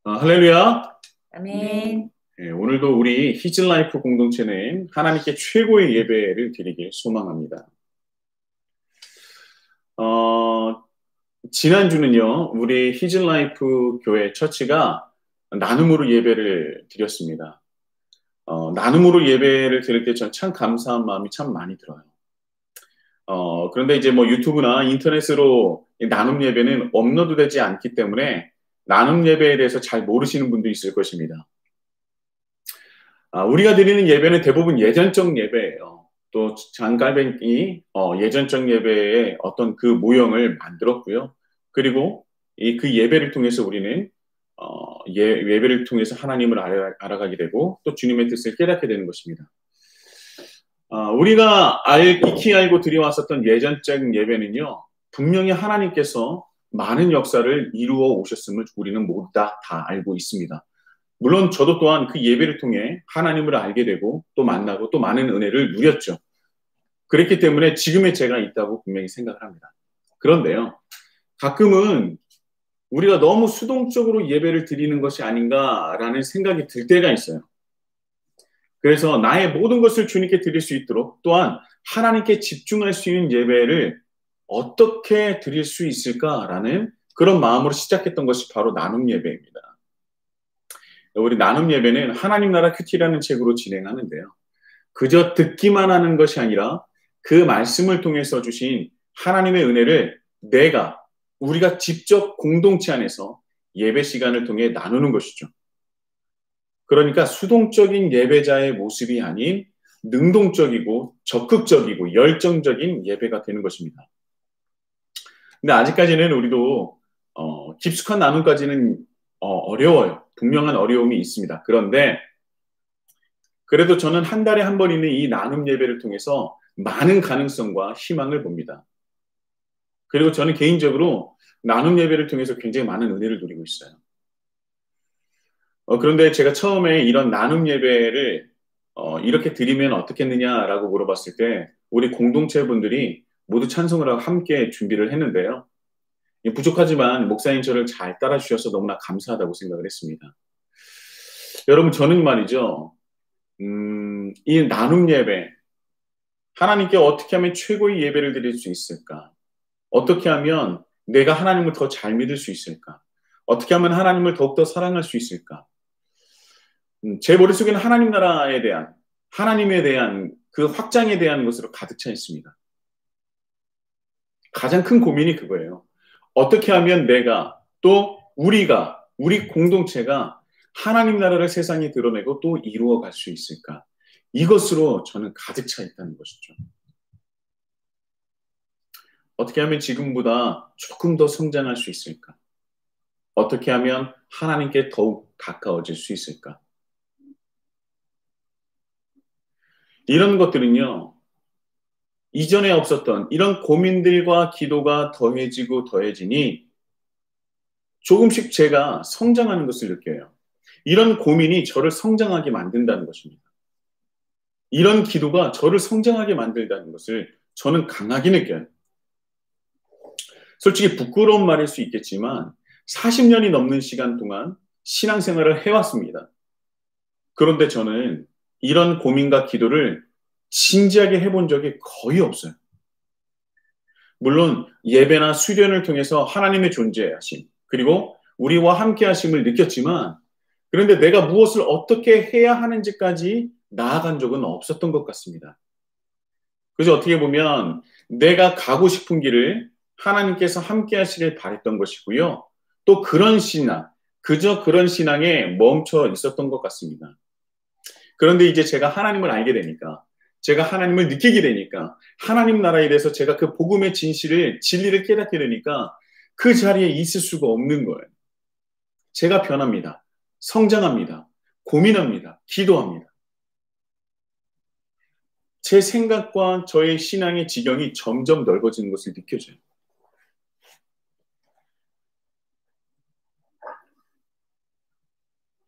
할렐루야. 아멘. 오늘도 우리 히즐라이프 공동체는 하나님께 최고의 예배를 드리길 소망합니다. 어, 지난주는요, 우리 히즐라이프 교회 처치가 나눔으로 예배를 드렸습니다. 나눔으로 예배를 드릴 때 전 참 감사한 마음이 참 많이 들어요. 그런데 이제 뭐 유튜브나 인터넷으로 이 나눔 예배는 업로드되지 않기 때문에 나눔 예배에 대해서 잘 모르시는 분도 있을 것입니다. 우리가 드리는 예배는 대부분 예전적 예배예요. 또 장갈뱅이 예전적 예배의 어떤 그 모형을 만들었고요. 그리고 그 예배를 통해서 우리는 예배를 통해서 하나님을 알아가게 되고 또 주님의 뜻을 깨닫게 되는 것입니다. 우리가 익히 알고 드려왔었던 예전적 예배는요, 분명히 하나님께서 많은 역사를 이루어 오셨음을 우리는 모두 다 알고 있습니다. 물론 저도 또한 그 예배를 통해 하나님을 알게 되고 또 만나고 또 많은 은혜를 누렸죠. 그렇기 때문에 지금의 제가 있다고 분명히 생각을 합니다. 그런데요, 가끔은 우리가 너무 수동적으로 예배를 드리는 것이 아닌가라는 생각이 들 때가 있어요. 그래서 나의 모든 것을 주님께 드릴 수 있도록 또한 하나님께 집중할 수 있는 예배를 어떻게 드릴 수 있을까라는 그런 마음으로 시작했던 것이 바로 나눔 예배입니다. 우리 나눔 예배는 하나님 나라 큐티라는 책으로 진행하는데요. 그저 듣기만 하는 것이 아니라 그 말씀을 통해서 주신 하나님의 은혜를 우리가 직접 공동체 안에서 예배 시간을 통해 나누는 것이죠. 그러니까 수동적인 예배자의 모습이 아닌 능동적이고 적극적이고 열정적인 예배가 되는 것입니다. 근데 아직까지는 우리도 깊숙한 나눔까지는 어려워요. 분명한 어려움이 있습니다. 그런데 그래도 저는 한 달에 한 번 있는 이 나눔 예배를 통해서 많은 가능성과 희망을 봅니다. 그리고 저는 개인적으로 나눔 예배를 통해서 굉장히 많은 은혜를 누리고 있어요. 그런데 제가 처음에 이런 나눔 예배를 이렇게 드리면 어떻겠느냐라고 물어봤을 때 우리 공동체 분들이 모두 찬송을 하고 함께 준비를 했는데요. 부족하지만 목사님 저를 잘 따라주셔서 너무나 감사하다고 생각을 했습니다. 여러분, 저는 말이죠. 이 나눔 예배, 하나님께 어떻게 하면 최고의 예배를 드릴 수 있을까? 어떻게 하면 내가 하나님을 더 잘 믿을 수 있을까? 어떻게 하면 하나님을 더욱더 사랑할 수 있을까? 제 머릿속에는 하나님 나라에 대한, 하나님에 대한 그 확장에 대한 것으로 가득 차 있습니다. 가장 큰 고민이 그거예요. 어떻게 하면 우리 공동체가 하나님 나라를 세상에 드러내고 또 이루어 갈 수 있을까? 이것으로 저는 가득 차 있다는 것이죠. 어떻게 하면 지금보다 조금 더 성장할 수 있을까? 어떻게 하면 하나님께 더욱 가까워질 수 있을까? 이런 것들은요, 이전에 없었던 이런 고민들과 기도가 더해지고 더해지니 조금씩 제가 성장하는 것을 느껴요. 이런 고민이 저를 성장하게 만든다는 것입니다. 이런 기도가 저를 성장하게 만들다는 것을 저는 강하게 느껴요. 솔직히 부끄러운 말일 수 있겠지만 40년이 넘는 시간 동안 신앙생활을 해왔습니다. 그런데 저는 이런 고민과 기도를 진지하게 해본 적이 거의 없어요. 물론 예배나 수련을 통해서 하나님의 존재하심 그리고 우리와 함께 하심을 느꼈지만 그런데 내가 무엇을 어떻게 해야 하는지까지 나아간 적은 없었던 것 같습니다. 그래서 어떻게 보면 내가 가고 싶은 길을 하나님께서 함께 하시길 바랬던 것이고요. 또 그저 그런 신앙에 멈춰 있었던 것 같습니다. 그런데 이제 제가 하나님을 알게 되니까 제가 하나님을 느끼게 되니까 하나님 나라에 대해서 제가 그 복음의 진리를 깨닫게 되니까 그 자리에 있을 수가 없는 거예요. 제가 변합니다. 성장합니다. 고민합니다. 기도합니다. 제 생각과 저의 신앙의 지경이 점점 넓어지는 것을 느껴져요.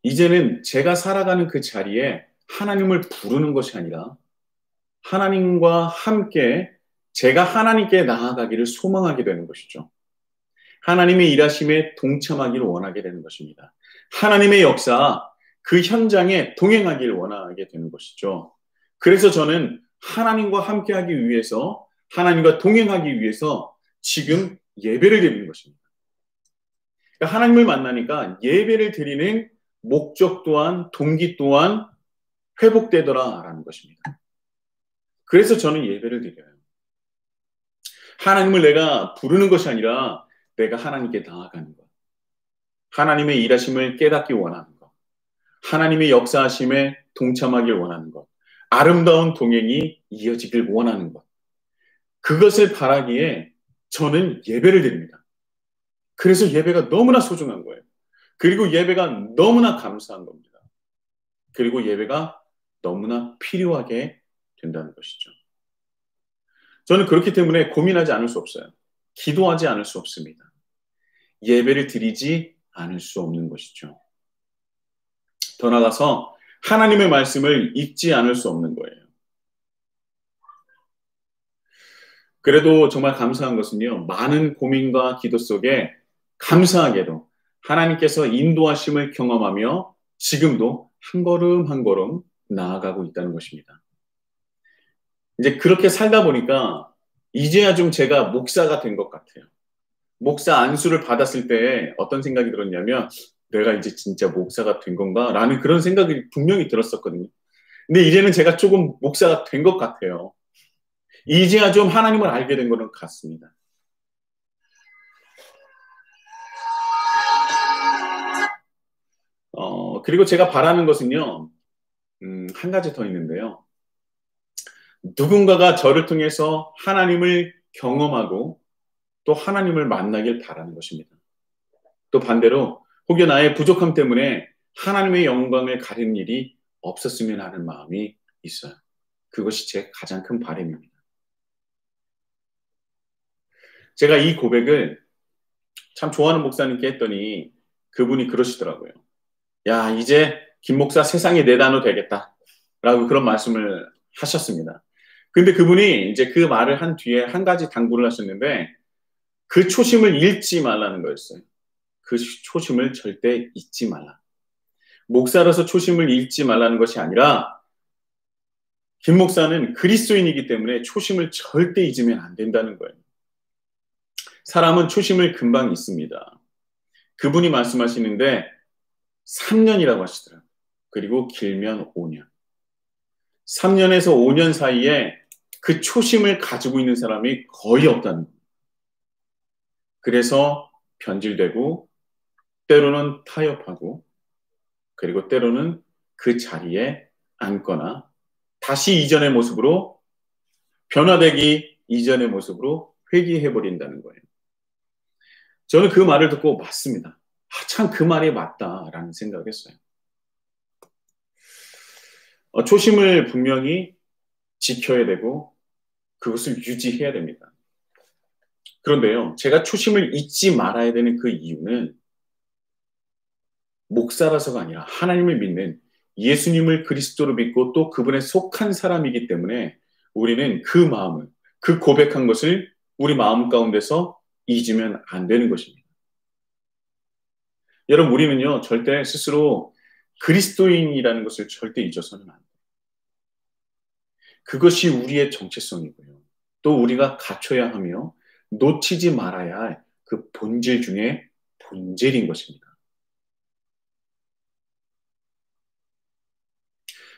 이제는 제가 살아가는 그 자리에 하나님을 부르는 것이 아니라 하나님과 함께 제가 하나님께 나아가기를 소망하게 되는 것이죠. 하나님의 일하심에 동참하기를 원하게 되는 것입니다. 하나님의 역사, 그 현장에 동행하기를 원하게 되는 것이죠. 그래서 저는 하나님과 함께하기 위해서, 하나님과 동행하기 위해서 지금 예배를 드리는 것입니다. 그러니까 하나님을 만나니까 예배를 드리는 목적 또한, 동기 또한 회복되더라라는 것입니다. 그래서 저는 예배를 드려요. 하나님을 내가 부르는 것이 아니라 내가 하나님께 나아가는 것. 하나님의 일하심을 깨닫기 원하는 것. 하나님의 역사하심에 동참하길 원하는 것. 아름다운 동행이 이어지길 원하는 것. 그것을 바라기에 저는 예배를 드립니다. 그래서 예배가 너무나 소중한 거예요. 그리고 예배가 너무나 감사한 겁니다. 그리고 예배가 너무나 필요하게 된다는 것이죠. 저는 그렇기 때문에 고민하지 않을 수 없어요. 기도하지 않을 수 없습니다. 예배를 드리지 않을 수 없는 것이죠. 더 나아가서 하나님의 말씀을 읽지 않을 수 없는 거예요. 그래도 정말 감사한 것은요, 많은 고민과 기도 속에 감사하게도 하나님께서 인도하심을 경험하며 지금도 한 걸음 한 걸음 나아가고 있다는 것입니다. 이제 그렇게 살다 보니까 이제야 좀 제가 목사가 된 것 같아요. 목사 안수를 받았을 때 어떤 생각이 들었냐면 내가 이제 진짜 목사가 된 건가? 라는 그런 생각이 분명히 들었었거든요. 근데 이제는 제가 조금 목사가 된 것 같아요. 이제야 좀 하나님을 알게 된 것은 같습니다. 그리고 제가 바라는 것은요, 한 가지 더 있는데요. 누군가가 저를 통해서 하나님을 경험하고 또 하나님을 만나길 바라는 것입니다. 또 반대로 혹여 나의 부족함 때문에 하나님의 영광을 가리는 일이 없었으면 하는 마음이 있어요. 그것이 제 가장 큰 바람입니다. 제가 이 고백을 참 좋아하는 목사님께 했더니 그분이 그러시더라고요. 야, 이제 김 목사 세상에 내다도 되겠다. 라고 그런 말씀을 하셨습니다. 근데 그분이 이제 그 말을 한 뒤에 한 가지 당부를 하셨는데 그 초심을 잃지 말라는 거였어요. 그 초심을 절대 잊지 말라. 목사로서 초심을 잃지 말라는 것이 아니라 김 목사는 그리스도인이기 때문에 초심을 절대 잊으면 안 된다는 거예요. 사람은 초심을 금방 잊습니다. 그분이 말씀하시는데 3년이라고 하시더라고요. 그리고 길면 5년. 3년에서 5년 사이에 그 초심을 가지고 있는 사람이 거의 없다는 거예요. 그래서 변질되고 때로는 타협하고 그리고 때로는 그 자리에 앉거나 다시 이전의 모습으로 변화되기 이전의 모습으로 회귀해버린다는 거예요. 저는 그 말을 듣고 맞습니다. 참 그 말이 맞다라는 생각을 했어요. 초심을 분명히 지켜야 되고 그것을 유지해야 됩니다. 그런데요, 제가 초심을 잊지 말아야 되는 그 이유는 목사라서가 아니라 하나님을 믿는 예수님을 그리스도로 믿고 또 그분에 속한 사람이기 때문에 우리는 그 마음을, 그 고백한 것을 우리 마음 가운데서 잊으면 안 되는 것입니다. 여러분, 우리는요, 절대 스스로 그리스도인이라는 것을 절대 잊어서는 안 돼요. 그것이 우리의 정체성이고요. 또 우리가 갖춰야 하며 놓치지 말아야 할 그 본질 중에 본질인 것입니다.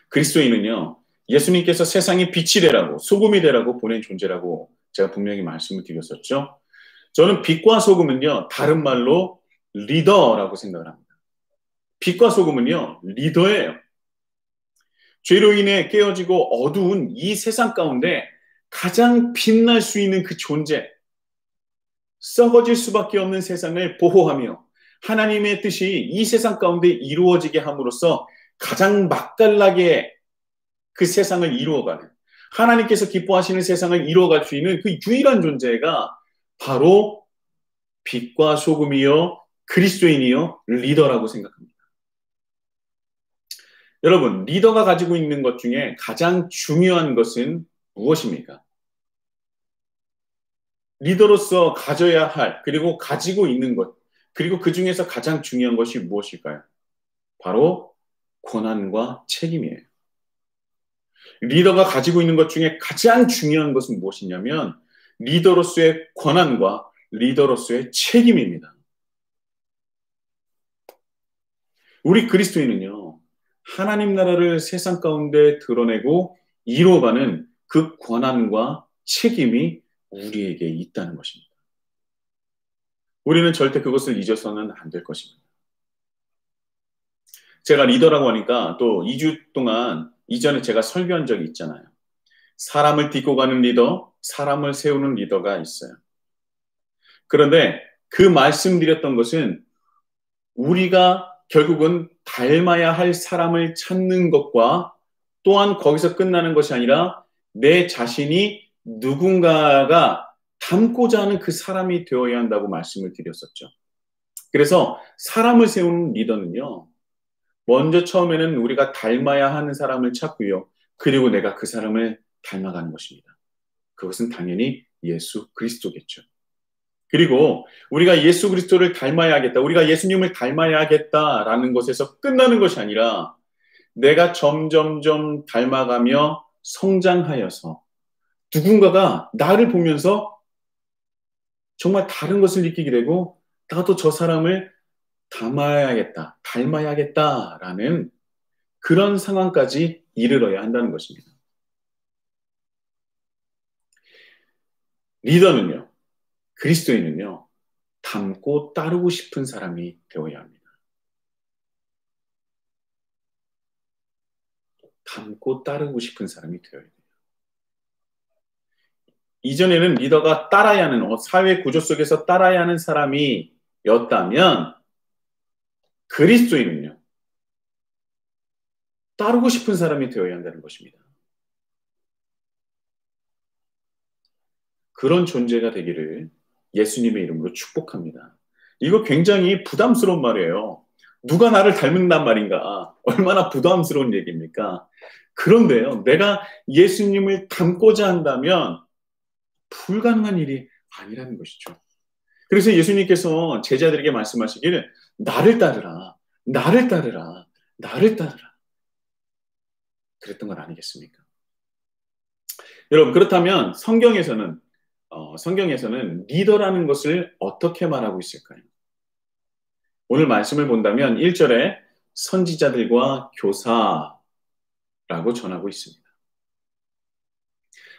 그리스도인은요, 예수님께서 세상에 빛이 되라고, 소금이 되라고 보낸 존재라고 제가 분명히 말씀을 드렸었죠. 저는 빛과 소금은요, 다른 말로 리더라고 생각을 합니다. 빛과 소금은요, 리더예요. 죄로 인해 깨어지고 어두운 이 세상 가운데 가장 빛날 수 있는 그 존재, 썩어질 수밖에 없는 세상을 보호하며 하나님의 뜻이 이 세상 가운데 이루어지게 함으로써 가장 맛깔나게 그 세상을 이루어가는, 하나님께서 기뻐하시는 세상을 이루어갈 수 있는 그 유일한 존재가 바로 빛과 소금이요 그리스도인이요 리더라고 생각합니다. 여러분, 리더가 가지고 있는 것 중에 가장 중요한 것은 무엇입니까? 리더로서 가져야 할, 그리고 가지고 있는 것, 그리고 그 중에서 가장 중요한 것이 무엇일까요? 바로 권한과 책임이에요. 리더가 가지고 있는 것 중에 가장 중요한 것은 무엇이냐면 리더로서의 권한과 리더로서의 책임입니다. 우리 그리스도인은요, 하나님 나라를 세상 가운데 드러내고 이루어가는 그 권한과 책임이 우리에게 있다는 것입니다. 우리는 절대 그것을 잊어서는 안 될 것입니다. 제가 리더라고 하니까 또 2주 동안 이전에 제가 설교한 적이 있잖아요. 사람을 딛고 가는 리더, 사람을 세우는 리더가 있어요. 그런데 그 말씀드렸던 것은 우리가 결국은 닮아야 할 사람을 찾는 것과 또한 거기서 끝나는 것이 아니라 내 자신이 누군가가 닮고자 하는 그 사람이 되어야 한다고 말씀을 드렸었죠. 그래서 사람을 세우는 리더는요, 먼저 처음에는 우리가 닮아야 하는 사람을 찾고요. 그리고 내가 그 사람을 닮아가는 것입니다. 그것은 당연히 예수 그리스도겠죠. 그리고 우리가 예수 그리스도를 닮아야겠다, 우리가 예수님을 닮아야겠다라는 것에서 끝나는 것이 아니라 내가 점점점 닮아가며 성장하여서 누군가가 나를 보면서 정말 다른 것을 느끼게 되고 나도 저 사람을 닮아야겠다라는 그런 상황까지 이르러야 한다는 것입니다. 리더는요, 그리스도인은요, 닮고 따르고 싶은 사람이 되어야 합니다. 닮고 따르고 싶은 사람이 되어야 돼요. 이전에는 리더가 따라야 하는, 사회 구조 속에서 따라야 하는 사람이었다면 그리스도인은요, 따르고 싶은 사람이 되어야 한다는 것입니다. 그런 존재가 되기를 예수님의 이름으로 축복합니다. 이거 굉장히 부담스러운 말이에요. 누가 나를 닮는단 말인가? 얼마나 부담스러운 얘기입니까? 그런데요, 내가 예수님을 닮고자 한다면 불가능한 일이 아니라는 것이죠. 그래서 예수님께서 제자들에게 말씀하시기를 나를 따르라, 나를 따르라, 나를 따르라. 그랬던 건 아니겠습니까? 여러분, 그렇다면 성경에서는 리더라는 것을 어떻게 말하고 있을까요? 오늘 말씀을 본다면 1절에 선지자들과 교사라고 전하고 있습니다.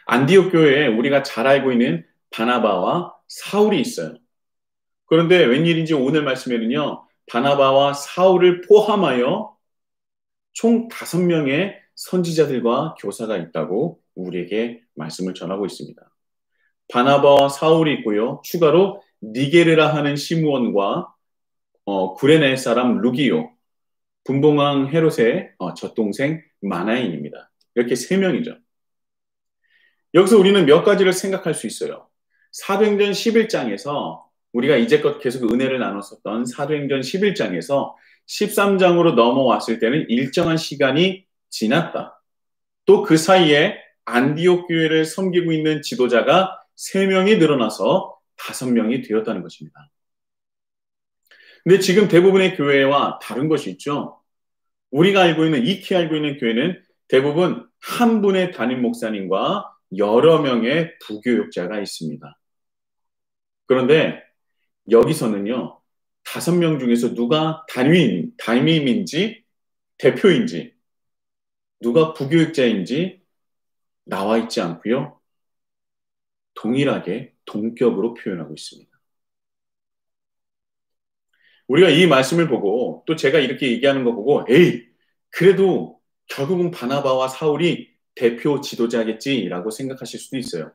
안디옥 교회에 우리가 잘 알고 있는 바나바와 사울이 있어요. 그런데 웬일인지 오늘 말씀에는요, 바나바와 사울을 포함하여 총 5명의 선지자들과 교사가 있다고 우리에게 말씀을 전하고 있습니다. 바나바와 사울이 있고요. 추가로 니게르라 하는 시므온과 구레네 사람 루기오, 분봉왕 헤롯의 젖동생 마나인입니다. 이렇게 3명이죠. 여기서 우리는 몇 가지를 생각할 수 있어요. 사도행전 11장에서 우리가 이제껏 계속 은혜를 나눴었던 사도행전 11장에서 13장으로 넘어왔을 때는 일정한 시간이 지났다. 또 그 사이에 안디옥 교회를 섬기고 있는 지도자가 3명이 늘어나서 5명이 되었다는 것입니다. 근데 지금 대부분의 교회와 다른 것이 있죠. 우리가 익히 알고 있는 교회는 대부분 한 분의 담임 목사님과 여러 명의 부교육자가 있습니다. 그런데 여기서는요, 5명 중에서 누가 담임인지 대표인지 누가 부교육자인지 나와 있지 않고요. 동일하게 동격으로 표현하고 있습니다. 우리가 이 말씀을 보고 또 제가 이렇게 얘기하는 거 보고 에이, 그래도 결국은 바나바와 사울이 대표 지도자겠지라고 생각하실 수도 있어요.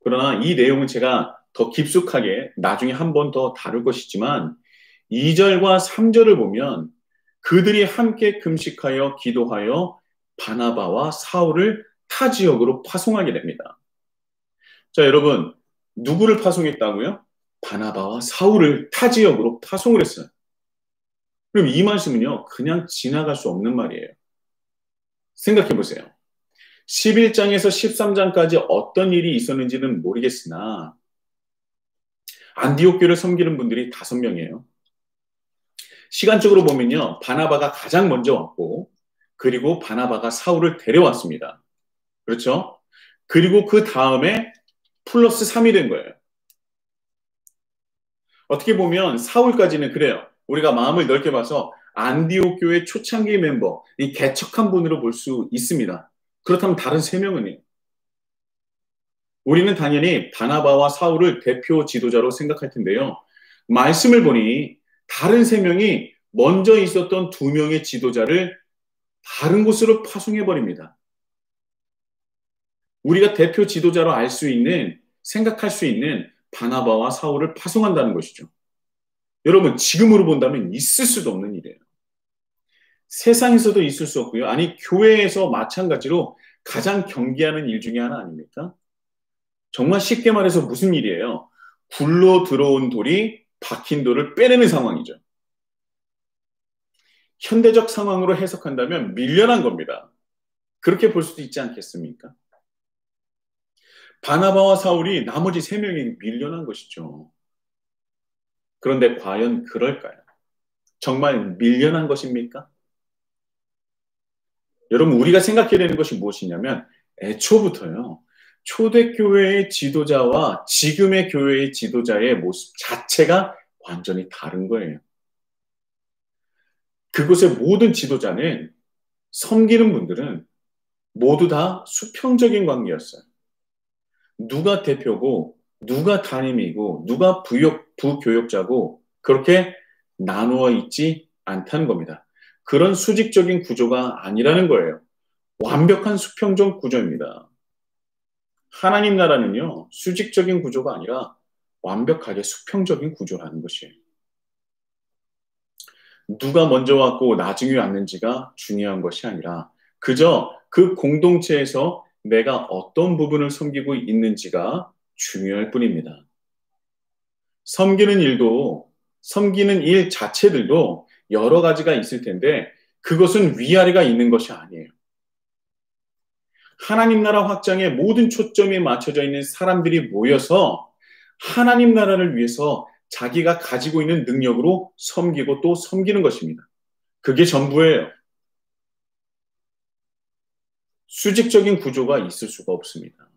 그러나 이 내용은 제가 더 깊숙하게 나중에 한 번 더 다룰 것이지만 2절과 3절을 보면 그들이 함께 금식하여 기도하여 바나바와 사울을 타 지역으로 파송하게 됩니다. 자, 여러분, 누구를 파송했다고요? 바나바와 사울을 타 지역으로 파송을 했어요. 그럼 이 말씀은요, 그냥 지나갈 수 없는 말이에요. 생각해 보세요. 11장에서 13장까지 어떤 일이 있었는지는 모르겠으나 안디옥 교를 섬기는 분들이 5명이에요. 시간적으로 보면요. 바나바가 가장 먼저 왔고 그리고 바나바가 사울을 데려왔습니다. 그렇죠? 그리고 그 다음에 플러스 3이 된 거예요. 어떻게 보면 사울까지는 그래요. 우리가 마음을 넓게 봐서 안디옥 교회 초창기 멤버, 이 개척한 분으로 볼 수 있습니다. 그렇다면 다른 3명은요? 우리는 당연히 바나바와 사울을 대표 지도자로 생각할 텐데요. 말씀을 보니 다른 3명이 먼저 있었던 2명의 지도자를 다른 곳으로 파송해버립니다. 우리가 대표 지도자로 알 수 있는, 생각할 수 있는 바나바와 사울을 파송한다는 것이죠. 여러분, 지금으로 본다면 있을 수도 없는 일이에요. 세상에서도 있을 수 없고요. 아니, 교회에서 마찬가지로 가장 경계하는 일 중에 하나 아닙니까? 정말 쉽게 말해서 무슨 일이에요? 굴러 들어온 돌이 박힌 돌을 빼내는 상황이죠. 현대적 상황으로 해석한다면 밀려난 겁니다. 그렇게 볼 수도 있지 않겠습니까? 바나바와 사울이 나머지 3명이 밀려난 것이죠. 그런데 과연 그럴까요? 정말 밀려난 것입니까? 여러분, 우리가 생각해야 되는 것이 무엇이냐면 애초부터요. 초대교회의 지도자와 지금의 교회의 지도자의 모습 자체가 완전히 다른 거예요. 그곳의 모든 지도자는 섬기는 분들은 모두 다 수평적인 관계였어요. 누가 대표고 누가 담임이고 누가 부교역자고 그렇게 나누어 있지 않다는 겁니다. 그런 수직적인 구조가 아니라는 거예요. 완벽한 수평적 구조입니다. 하나님 나라는요, 수직적인 구조가 아니라 완벽하게 수평적인 구조라는 것이에요. 누가 먼저 왔고 나중에 왔는지가 중요한 것이 아니라 그저 그 공동체에서 내가 어떤 부분을 섬기고 있는지가 중요할 뿐입니다. 섬기는 일 자체들도 여러 가지가 있을 텐데 그것은 위아래가 있는 것이 아니에요. 하나님 나라 확장에 모든 초점이 맞춰져 있는 사람들이 모여서 하나님 나라를 위해서 자기가 가지고 있는 능력으로 섬기고 또 섬기는 것입니다. 그게 전부예요. 수직적인 구조가 있을 수가 없습니다.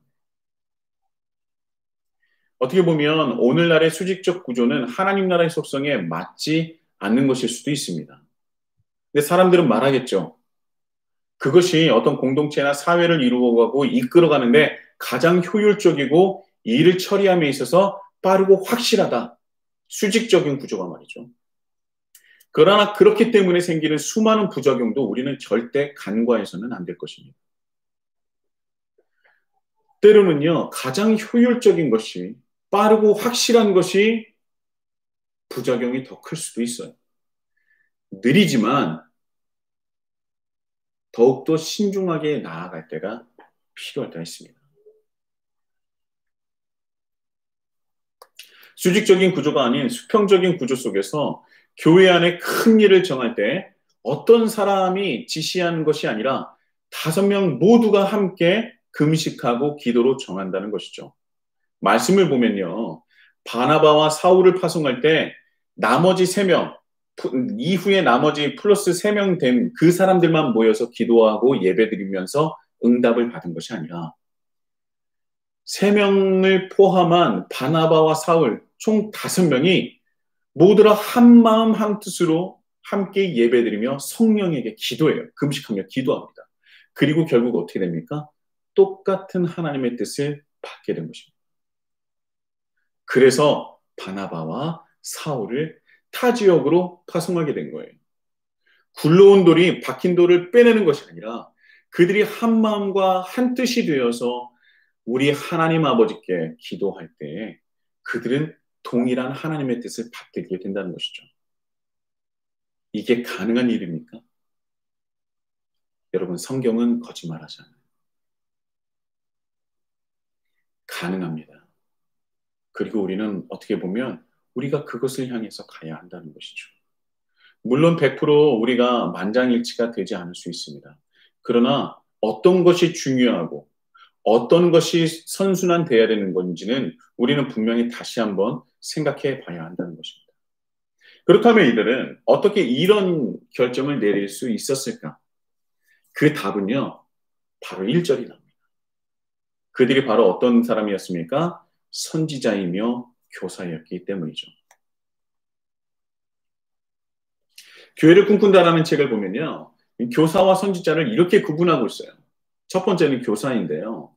어떻게 보면 오늘날의 수직적 구조는 하나님 나라의 속성에 맞지 않는 것일 수도 있습니다. 근데 사람들은 말하겠죠. 그것이 어떤 공동체나 사회를 이루어가고 이끌어가는데 가장 효율적이고 일을 처리함에 있어서 빠르고 확실하다. 수직적인 구조가 말이죠. 그러나 그렇기 때문에 생기는 수많은 부작용도 우리는 절대 간과해서는 안 될 것입니다. 때로는요, 가장 효율적인 것이 빠르고 확실한 것이 부작용이 더 클 수도 있어요. 느리지만 더욱더 신중하게 나아갈 때가 필요할 때가 있습니다. 수직적인 구조가 아닌 수평적인 구조 속에서 교회 안에 큰 일을 정할 때 어떤 사람이 지시하는 것이 아니라 5명 모두가 함께 금식하고 기도로 정한다는 것이죠. 말씀을 보면요. 바나바와 사울을 파송할 때 나머지 3명, 이후에 나머지 플러스 3명 된 그 사람들만 모여서 기도하고 예배드리면서 응답을 받은 것이 아니라 3명을 포함한 바나바와 사울 총 5명이 모두가 한 마음 한 뜻으로 함께 예배드리며 성령에게 기도해요. 금식하며 기도합니다. 그리고 결국 어떻게 됩니까? 똑같은 하나님의 뜻을 받게 된 것입니다. 그래서 바나바와 사울을 타 지역으로 파송하게 된 거예요. 굴러온 돌이 박힌 돌을 빼내는 것이 아니라 그들이 한 마음과 한 뜻이 되어서 우리 하나님 아버지께 기도할 때 그들은 동일한 하나님의 뜻을 받들게 된다는 것이죠. 이게 가능한 일입니까? 여러분, 성경은 거짓말하지 않아요. 가능합니다. 그리고 우리는 어떻게 보면 우리가 그것을 향해서 가야 한다는 것이죠. 물론 100% 우리가 만장일치가 되지 않을 수 있습니다. 그러나 어떤 것이 중요하고 어떤 것이 선순환돼야 되는 건지는 우리는 분명히 다시 한번 생각해 봐야 한다는 것입니다. 그렇다면 이들은 어떻게 이런 결정을 내릴 수 있었을까? 그 답은요, 바로 1절이 나옵니다. 그들이 바로 어떤 사람이었습니까? 선지자이며 교사였기 때문이죠. 교회를 꿈꾼다라는 책을 보면요, 교사와 선지자를 이렇게 구분하고 있어요. 첫 번째는 교사인데요.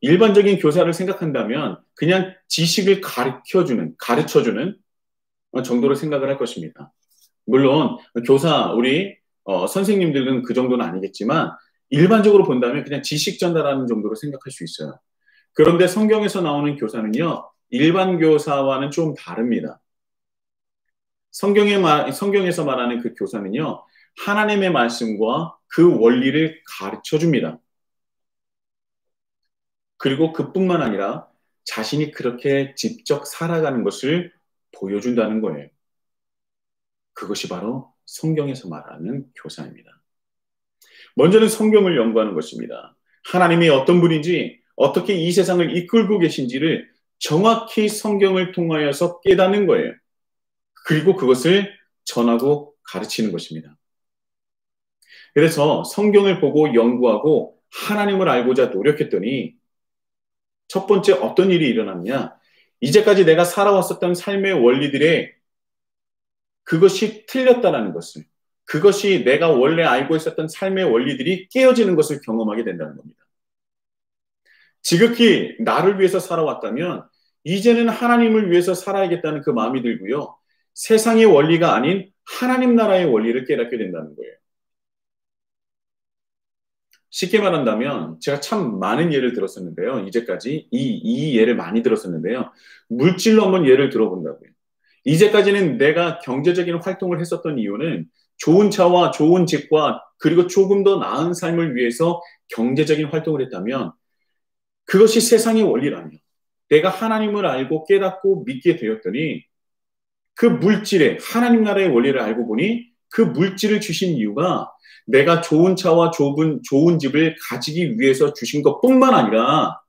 일반적인 교사를 생각한다면 그냥 지식을 가르쳐주는 정도로 생각을 할 것입니다. 물론 교사, 우리 선생님들은 그 정도는 아니겠지만 일반적으로 본다면 그냥 지식 전달하는 정도로 생각할 수 있어요. 그런데 성경에서 나오는 교사는요, 일반 교사와는 좀 다릅니다. 성경에서 말하는 그 교사는요, 하나님의 말씀과 그 원리를 가르쳐 줍니다. 그리고 그뿐만 아니라 자신이 그렇게 직접 살아가는 것을 보여준다는 거예요. 그것이 바로 성경에서 말하는 교사입니다. 먼저는 성경을 연구하는 것입니다. 하나님이 어떤 분인지, 어떻게 이 세상을 이끌고 계신지를 정확히 성경을 통하여서 깨닫는 거예요. 그리고 그것을 전하고 가르치는 것입니다. 그래서 성경을 보고 연구하고 하나님을 알고자 노력했더니 첫 번째 어떤 일이 일어났냐? 이제까지 내가 살아왔었던 삶의 원리들의 그것이 틀렸다라는 것을, 그것이 내가 원래 알고 있었던 삶의 원리들이 깨어지는 것을 경험하게 된다는 겁니다. 지극히 나를 위해서 살아왔다면 이제는 하나님을 위해서 살아야겠다는 그 마음이 들고요. 세상의 원리가 아닌 하나님 나라의 원리를 깨닫게 된다는 거예요. 쉽게 말한다면 제가 참 많은 예를 들었었는데요. 이제까지 이 예를 많이 들었었는데요. 물질로 한번 예를 들어본다고요. 이제까지는 내가 경제적인 활동을 했었던 이유는 좋은 차와 좋은 집과 그리고 조금 더 나은 삶을 위해서 경제적인 활동을 했다면 그것이 세상의 원리라며 내가 하나님을 알고 깨닫고 믿게 되었더니 그 물질의 하나님 나라의 원리를 알고 보니 그 물질을 주신 이유가 내가 좋은 차와 좋은 집을 가지기 위해서 주신 것뿐만 아니라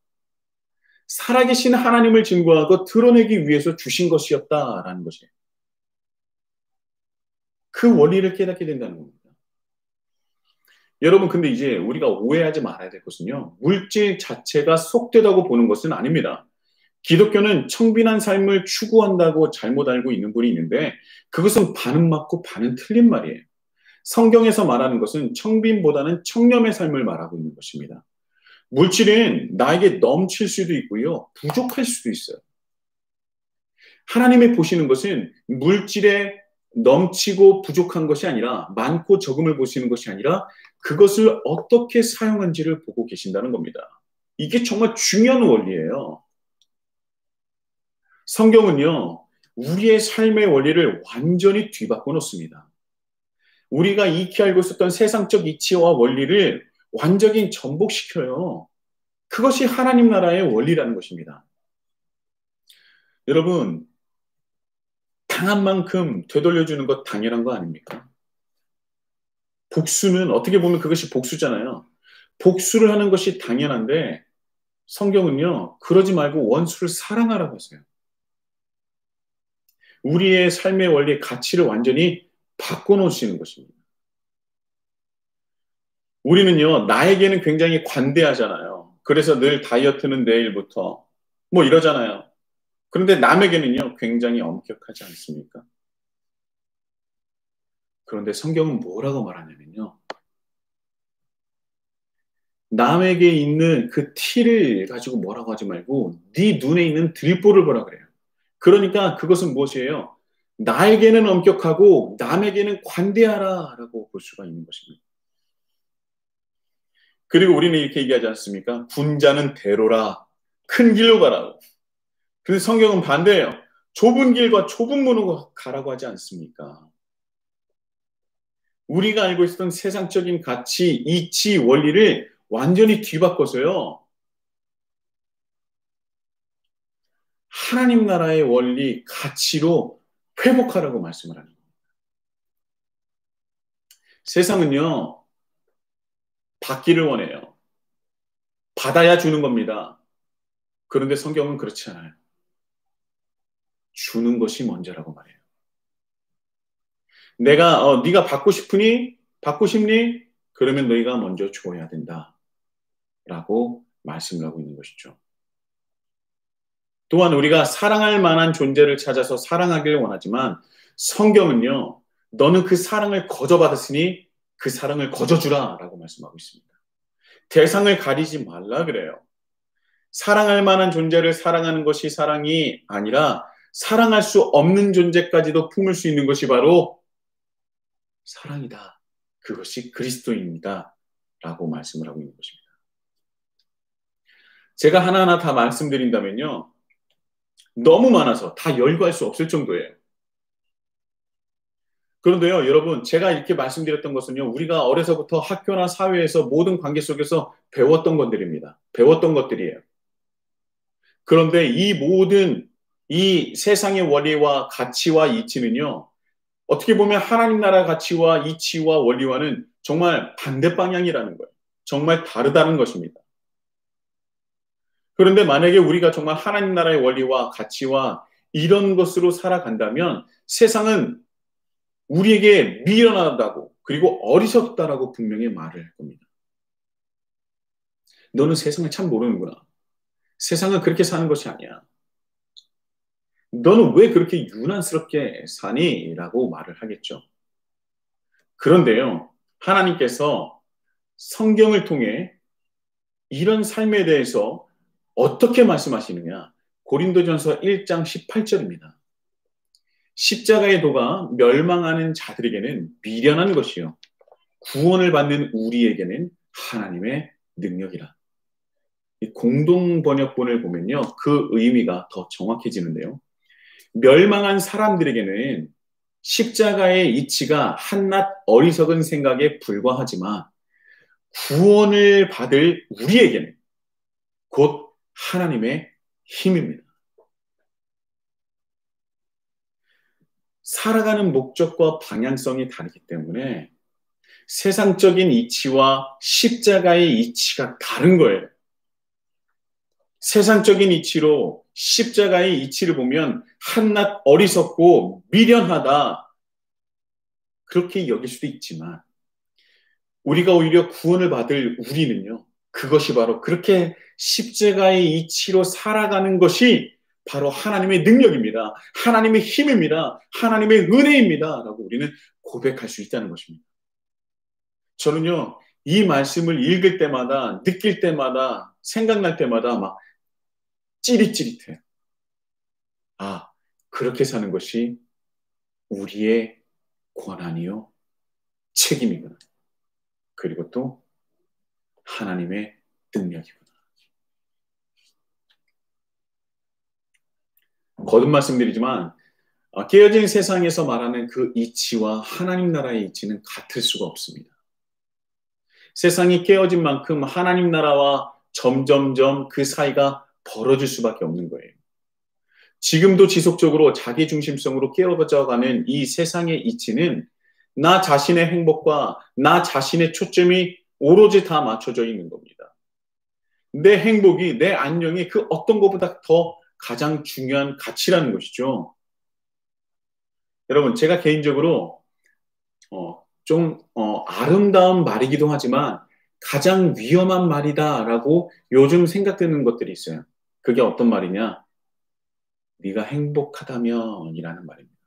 살아계신 하나님을 증거하고 드러내기 위해서 주신 것이었다라는 것이에요. 그 원리를 깨닫게 된다는 겁니다. 여러분, 근데 이제 우리가 오해하지 말아야 될 것은요. 물질 자체가 속되다고 보는 것은 아닙니다. 기독교는 청빈한 삶을 추구한다고 잘못 알고 있는 분이 있는데 그것은 반은 맞고 반은 틀린 말이에요. 성경에서 말하는 것은 청빈보다는 청렴의 삶을 말하고 있는 것입니다. 물질은 나에게 넘칠 수도 있고요. 부족할 수도 있어요. 하나님이 보시는 것은 물질에 넘치고 부족한 것이 아니라 많고 적음을 보시는 것이 아니라 그것을 어떻게 사용한지를 보고 계신다는 겁니다. 이게 정말 중요한 원리예요. 성경은요, 우리의 삶의 원리를 완전히 뒤바꿔 놓습니다. 우리가 익히 알고 있었던 세상적 이치와 원리를 완전히 전복시켜요. 그것이 하나님 나라의 원리라는 것입니다. 여러분, 당한 만큼 되돌려주는 것 당연한 거 아닙니까? 복수는 어떻게 보면 그것이 복수잖아요. 복수를 하는 것이 당연한데 성경은요, 그러지 말고 원수를 사랑하라고 하세요. 우리의 삶의 원리, 가치를 완전히 바꿔놓으시는 것입니다. 우리는요, 나에게는 굉장히 관대하잖아요. 그래서 늘 다이어트는 내일부터 뭐 이러잖아요. 그런데 남에게는요, 굉장히 엄격하지 않습니까? 그런데 성경은 뭐라고 말하냐면요. 남에게 있는 그 티를 가지고 뭐라고 하지 말고 네 눈에 있는 들보를 보라 그래요. 그러니까 그것은 무엇이에요? 나에게는 엄격하고 남에게는 관대하라라고 볼 수가 있는 것입니다. 그리고 우리는 이렇게 얘기하지 않습니까? 군자는 대로라. 큰 길로 가라고. 그런데 성경은 반대예요. 좁은 길과 좁은 문으로 가라고 하지 않습니까? 우리가 알고 있었던 세상적인 가치, 이치, 원리를 완전히 뒤바꿔서요. 하나님 나라의 원리, 가치로 회복하라고 말씀을 하는 겁니다. 세상은요, 받기를 원해요. 받아야 주는 겁니다. 그런데 성경은 그렇지 않아요. 주는 것이 먼저라고 말해요. 네가 받고 싶니? 그러면 너희가 먼저 줘야 된다. 라고 말씀을 하고 있는 것이죠. 또한 우리가 사랑할 만한 존재를 찾아서 사랑하기를 원하지만 성경은요, 너는 그 사랑을 거저받았으니 그 사랑을 거저주라 라고 말씀하고 있습니다. 대상을 가리지 말라 그래요. 사랑할 만한 존재를 사랑하는 것이 사랑이 아니라 사랑할 수 없는 존재까지도 품을 수 있는 것이 바로 사랑이다. 그것이 그리스도입니다. 라고 말씀을 하고 있는 것입니다. 제가 하나하나 다 말씀드린다면요. 너무 많아서 다 열거할 수 없을 정도예요. 그런데요, 여러분, 제가 이렇게 말씀드렸던 것은요, 우리가 어려서부터 학교나 사회에서 모든 관계 속에서 배웠던 것들입니다. 배웠던 것들이에요. 그런데 이 모든 이 세상의 원리와 가치와 이치는요, 어떻게 보면 하나님 나라 가치와 이치와 원리와는 정말 반대 방향이라는 거예요. 정말 다르다는 것입니다. 그런데 만약에 우리가 정말 하나님 나라의 원리와 가치와 이런 것으로 살아간다면 세상은 우리에게 미련하다고 그리고 어리석다라고 분명히 말을 할 겁니다. 너는 세상을 참 모르는구나. 세상은 그렇게 사는 것이 아니야. 너는 왜 그렇게 유난스럽게 사니? 라고 말을 하겠죠. 그런데요, 하나님께서 성경을 통해 이런 삶에 대해서 어떻게 말씀하시느냐? 고린도전서 1장 18절입니다. 십자가의 도가 멸망하는 자들에게는 미련한 것이요. 구원을 받는 우리에게는 하나님의 능력이라. 이 공동 번역본을 보면요. 그 의미가 더 정확해지는데요. 멸망한 사람들에게는 십자가의 이치가 한낱 어리석은 생각에 불과하지만 구원을 받을 우리에게는 곧 하나님의 힘입니다. 살아가는 목적과 방향성이 다르기 때문에 세상적인 이치와 십자가의 이치가 다른 거예요. 세상적인 이치로 십자가의 이치를 보면 한낱 어리석고 미련하다 그렇게 여길 수도 있지만 우리가 오히려 구원을 받을 우리는요. 그것이 바로 그렇게 십자가의 이치로 살아가는 것이 바로 하나님의 능력입니다. 하나님의 힘입니다. 하나님의 은혜입니다. 라고 우리는 고백할 수 있다는 것입니다. 저는요. 이 말씀을 읽을 때마다 느낄 때마다 생각날 때마다 막 찌릿찌릿해요. 아, 그렇게 사는 것이 우리의 권한이요. 책임이구나. 그리고 또 하나님의 능력이구나. 거듭 말씀드리지만 깨어진 세상에서 말하는 그 이치와 하나님 나라의 이치는 같을 수가 없습니다. 세상이 깨어진 만큼 하나님 나라와 점점점 그 사이가 벌어질 수밖에 없는 거예요. 지금도 지속적으로 자기 중심성으로 깨어져가는 이 세상의 이치는 나 자신의 행복과 나 자신의 초점이 오로지 다 맞춰져 있는 겁니다. 내 행복이, 내 안녕이 그 어떤 것보다 더 가장 중요한 가치라는 것이죠. 여러분, 제가 개인적으로 아름다운 말이기도 하지만 가장 위험한 말이다라고 요즘 생각되는 것들이 있어요. 그게 어떤 말이냐? 네가 행복하다면 이라는 말입니다.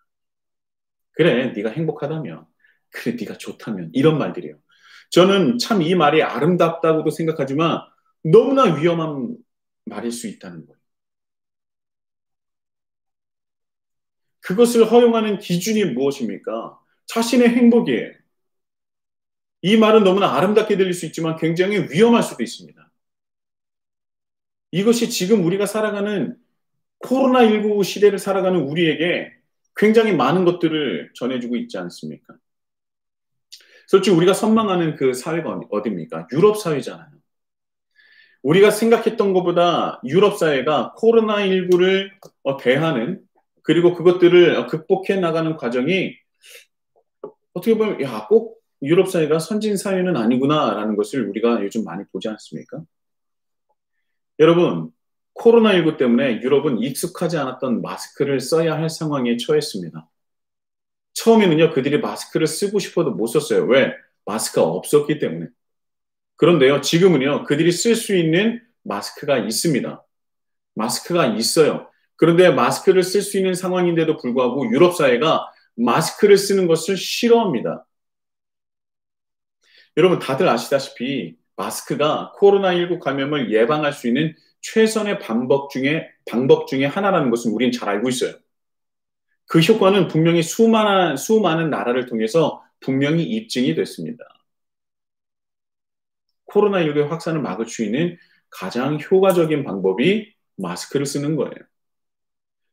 그래, 네가 행복하다면, 그래, 네가 좋다면 이런 말들이에요. 저는 참 이 말이 아름답다고도 생각하지만 너무나 위험한 말일 수 있다는 거예요. 그것을 허용하는 기준이 무엇입니까? 자신의 행복이에요. 이 말은 너무나 아름답게 들릴 수 있지만 굉장히 위험할 수도 있습니다. 이것이 지금 우리가 살아가는 코로나19 시대를 살아가는 우리에게 굉장히 많은 것들을 전해주고 있지 않습니까? 솔직히 우리가 선망하는 그 사회가 어디입니까? 유럽 사회잖아요. 우리가 생각했던 것보다 유럽 사회가 코로나19를 대하는 그리고 그것들을 극복해 나가는 과정이 어떻게 보면 꼭 유럽 사회가 선진 사회는 아니구나라는 것을 우리가 요즘 많이 보지 않습니까? 여러분, 코로나19 때문에 유럽은 익숙하지 않았던 마스크를 써야 할 상황에 처했습니다. 처음에는요, 그들이 마스크를 쓰고 싶어도 못 썼어요. 왜? 마스크가 없었기 때문에. 그런데요, 지금은요, 그들이 쓸 수 있는 마스크가 있습니다. 마스크가 있어요. 그런데 마스크를 쓸 수 있는 상황인데도 불구하고 유럽 사회가 마스크를 쓰는 것을 싫어합니다. 여러분, 다들 아시다시피 마스크가 코로나19 감염을 예방할 수 있는 최선의 방법 중에 하나라는 것은 우리는 잘 알고 있어요. 그 효과는 분명히 수많은 나라를 통해서 분명히 입증이 됐습니다. 코로나19의 확산을 막을 수 있는 가장 효과적인 방법이 마스크를 쓰는 거예요.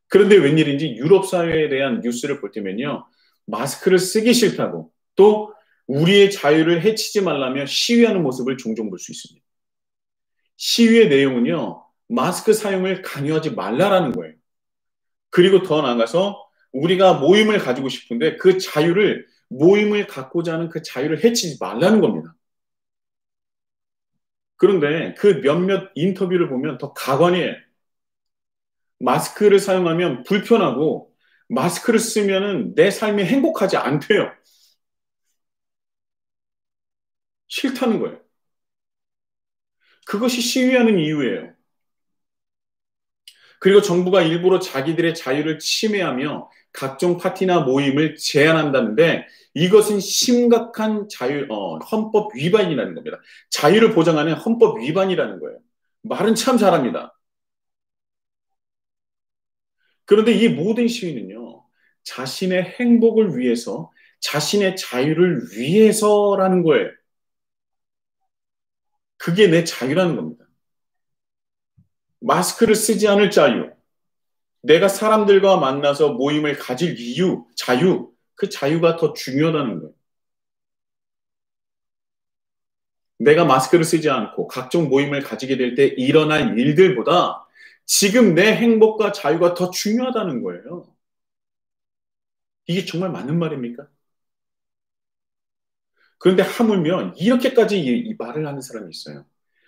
그런데 웬일인지 유럽 사회에 대한 뉴스를 볼 때면요. 마스크를 쓰기 싫다고 또 우리의 자유를 해치지 말라며 시위하는 모습을 종종 볼 수 있습니다. 시위의 내용은요. 마스크 사용을 강요하지 말라라는 거예요. 그리고 더 나아가서 우리가 모임을 가지고 싶은데 그 자유를 모임을 갖고자 하는 그 자유를 해치지 말라는 겁니다. 그런데 그 몇몇 인터뷰를 보면 더 가관이에요. 마스크를 사용하면 불편하고 마스크를 쓰면은 내 삶이 행복하지 않대요. 싫다는 거예요. 그것이 시위하는 이유예요. 그리고 정부가 일부러 자기들의 자유를 침해하며 각종 파티나 모임을 제한한다는데 이것은 심각한 헌법 위반이라는 겁니다. 자유를 보장하는 헌법 위반이라는 거예요. 말은 참 잘합니다. 그런데 이 모든 시위는요, 자신의 행복을 위해서, 자신의 자유를 위해서라는 거예요. 그게 내 자유라는 겁니다. 마스크를 쓰지 않을 자유, 내가 사람들과 만나서 모임을 가질 이유, 자유, 그 자유가 더 중요하다는 거예요. 내가 마스크를 쓰지 않고 각종 모임을 가지게 될 때 일어날 일들보다 지금 내 행복과 자유가 더 중요하다는 거예요. 이게 정말 맞는 말입니까? 그런데 하물며 이렇게까지 이 말을 하는 사람이 있어요.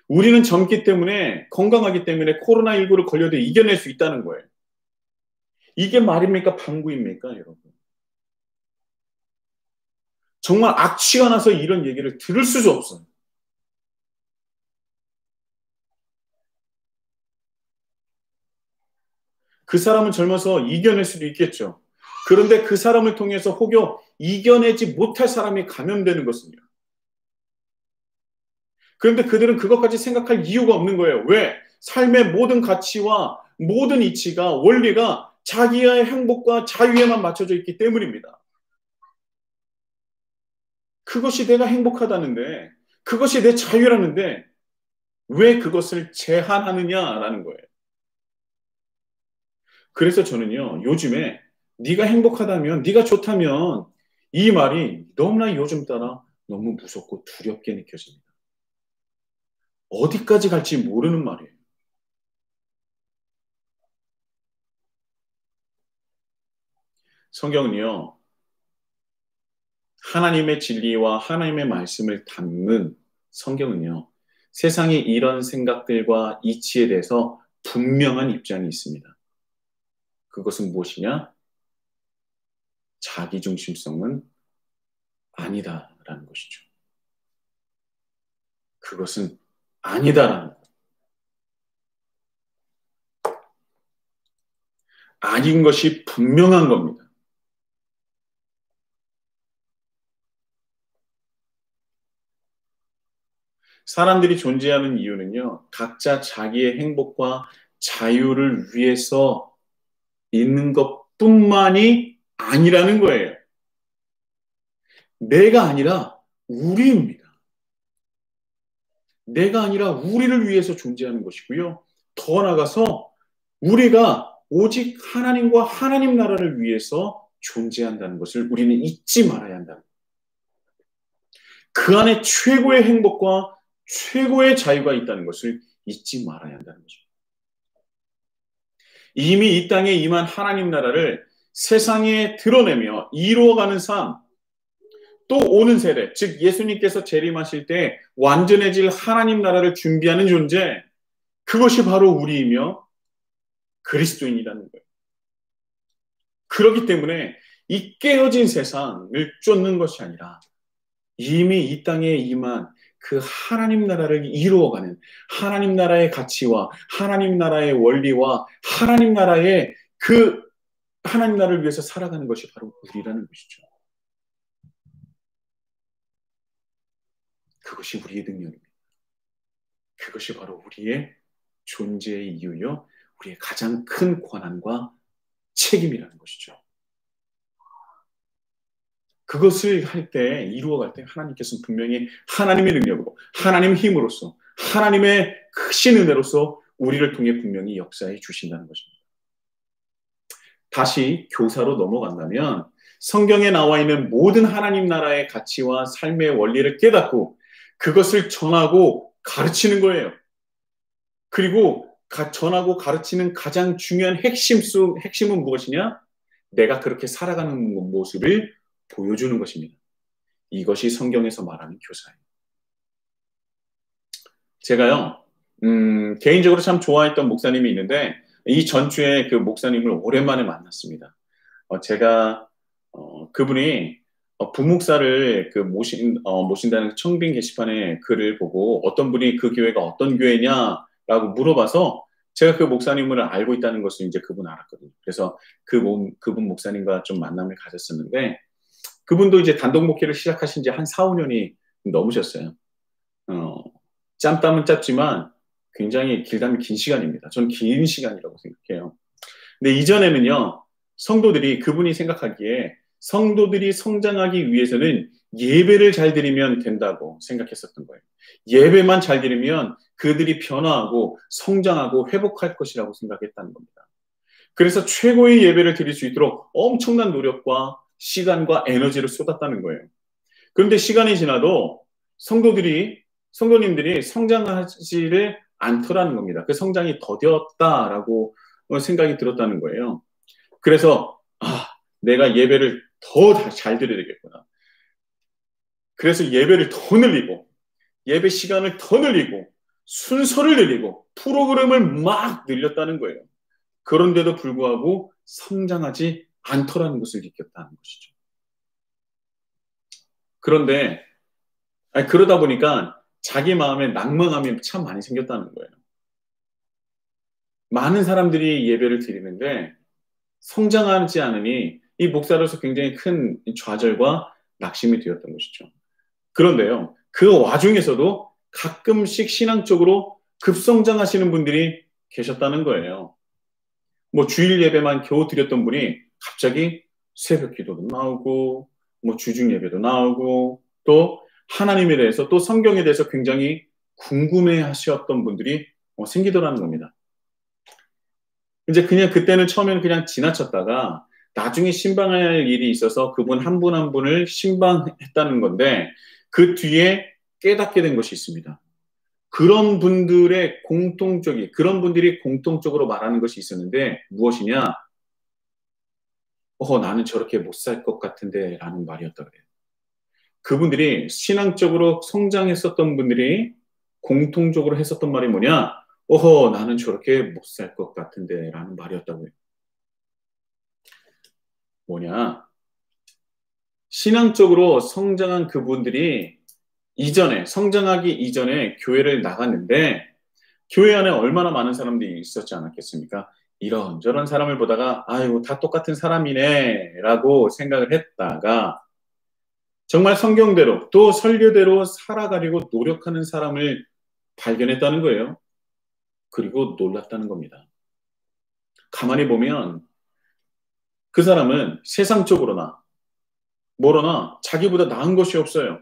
우리는 젊기 때문에 건강하기 때문에 코로나19를 걸려도 이겨낼 수 있다는 거예요. 이게 말입니까? 방구입니까? 여러분. 정말 악취가 나서 이런 얘기를 들을 수도 없어요. 그 사람은 젊어서 이겨낼 수도 있겠죠. 그런데 그 사람을 통해서 혹여 이겨내지 못할 사람이 감염되는 것은요. 그런데 그들은 그것까지 생각할 이유가 없는 거예요. 왜? 삶의 모든 가치와 모든 이치가 원리가 자기의 행복과 자유에만 맞춰져 있기 때문입니다. 그것이 내가 행복하다는데, 그것이 내 자유라는데 왜 그것을 제한하느냐라는 거예요. 그래서 저는요, 요즘에 네가 행복하다면, 네가 좋다면 이 말이 너무나 요즘 따라 너무 무섭고 두렵게 느껴집니다. 어디까지 갈지 모르는 말이에요. 성경은요, 하나님의 진리와 하나님의 말씀을 담는 성경은요, 세상의 이런 생각들과 이치에 대해서 분명한 입장이 있습니다. 그것은 무엇이냐? 자기중심성은 아니다라는 것이죠. 그것은 아니다라는 것. 아닌 것이 분명한 겁니다. 사람들이 존재하는 이유는요, 각자 자기의 행복과 자유를 위해서 있는 것뿐만이 아니라는 거예요. 내가 아니라 우리입니다. 내가 아니라 우리를 위해서 존재하는 것이고요. 더 나아가서 우리가 오직 하나님과 하나님 나라를 위해서 존재한다는 것을 우리는 잊지 말아야 한다. 그 안에 최고의 행복과 최고의 자유가 있다는 것을 잊지 말아야 한다는 거죠. 이미 이 땅에 임한 하나님 나라를 세상에 드러내며 이루어가는 삶, 또 오는 세대, 즉 예수님께서 재림하실 때 완전해질 하나님 나라를 준비하는 존재, 그것이 바로 우리이며 그리스도인이라는 거예요. 그렇기 때문에 이 깨어진 세상을 쫓는 것이 아니라 이미 이 땅에 임한 그 하나님 나라를 이루어가는 하나님 나라의 가치와 하나님 나라의 원리와 하나님 나라의 그 하나님 나라를 위해서 살아가는 것이 바로 우리라는 것이죠. 그것이 우리의 능력입니다. 그것이 바로 우리의 존재의 이유요, 우리의 가장 큰 권한과 책임이라는 것이죠. 그것을 할 때, 이루어갈 때 하나님께서는 분명히 하나님의 능력으로, 하나님의 힘으로써, 하나님의 크신 은혜로서 우리를 통해 분명히 역사해 주신다는 것입니다. 다시 교사로 넘어간다면 성경에 나와 있는 모든 하나님 나라의 가치와 삶의 원리를 깨닫고 그것을 전하고 가르치는 거예요. 그리고 전하고 가르치는 가장 중요한 핵심은 무엇이냐? 내가 그렇게 살아가는 모습을 보여주는 것입니다. 이것이 성경에서 말하는 교사예요. 제가요, 개인적으로 참 좋아했던 목사님이 있는데 이 전주에 그 목사님을 오랜만에 만났습니다. 제가 그분이 부목사를 모신다는 청빙 게시판에 글을 보고 어떤 분이 그 교회가 어떤 교회냐라고 물어봐서 제가 그 목사님을 알고 있다는 것을 이제 그분 알았거든요. 그래서 그분 목사님과 좀 만남을 가졌었는데 그분도 이제 단독 목회를 시작하신 지 한 4, 5년이 넘으셨어요. 짬땀은 짧지만 굉장히 길다면 긴 시간입니다. 전 긴 시간이라고 생각해요. 근데 이전에는요, 그분이 생각하기에 성도들이 성장하기 위해서는 예배를 잘 드리면 된다고 생각했었던 거예요. 예배만 잘 드리면 그들이 변화하고 성장하고 회복할 것이라고 생각했다는 겁니다. 그래서 최고의 예배를 드릴 수 있도록 엄청난 노력과 시간과 에너지를 쏟았다는 거예요. 그런데 시간이 지나도 성도님들이 성장하지를 않더라는 겁니다. 그 성장이 더뎠다라고 생각이 들었다는 거예요. 그래서 내가 예배를 더 잘 드려야 되겠구나. 그래서 예배를 더 늘리고 예배 시간을 더 늘리고 순서를 늘리고 프로그램을 막 늘렸다는 거예요. 그런데도 불구하고 성장하지 않더라는 것을 느꼈다는 것이죠. 그런데 그러다 보니까 자기 마음에 낭망함이 참 많이 생겼다는 거예요. 많은 사람들이 예배를 드리는데 성장하지 않으니 이 목사로서 굉장히 큰 좌절과 낙심이 되었던 것이죠. 그런데요, 그 와중에서도 가끔씩 신앙적으로 급성장하시는 분들이 계셨다는 거예요. 주일 예배만 겨우 드렸던 분이 갑자기 새벽 기도도 나오고, 주중 예배도 나오고, 또 하나님에 대해서 또 성경에 대해서 굉장히 궁금해 하셨던 분들이 생기더라는 겁니다. 이제 그때는 처음에는 그냥 지나쳤다가 나중에 신방할 일이 있어서 그분 한 분 한 분을 신방했다는 건데 그 뒤에 깨닫게 된 것이 있습니다. 그런 분들이 공통적으로 말하는 것이 있었는데 무엇이냐? 나는 저렇게 못 살 것 같은데 라는 말이었다 그래요. 그분들이 신앙적으로 성장했었던 분들이 공통적으로 했었던 말이 뭐냐? 나는 저렇게 못 살 것 같은데 라는 말이었다고요. 뭐냐? 신앙적으로 성장한 그분들이 성장하기 이전에 교회를 나갔는데 교회 안에 얼마나 많은 사람들이 있었지 않았겠습니까? 이런저런 사람을 보다가 아이고 다 똑같은 사람이네 라고 생각을 했다가 정말 성경대로 또 설교대로 살아가려고 노력하는 사람을 발견했다는 거예요. 그리고 놀랐다는 겁니다. 가만히 보면 그 사람은 세상적으로나 뭐로나 자기보다 나은 것이 없어요.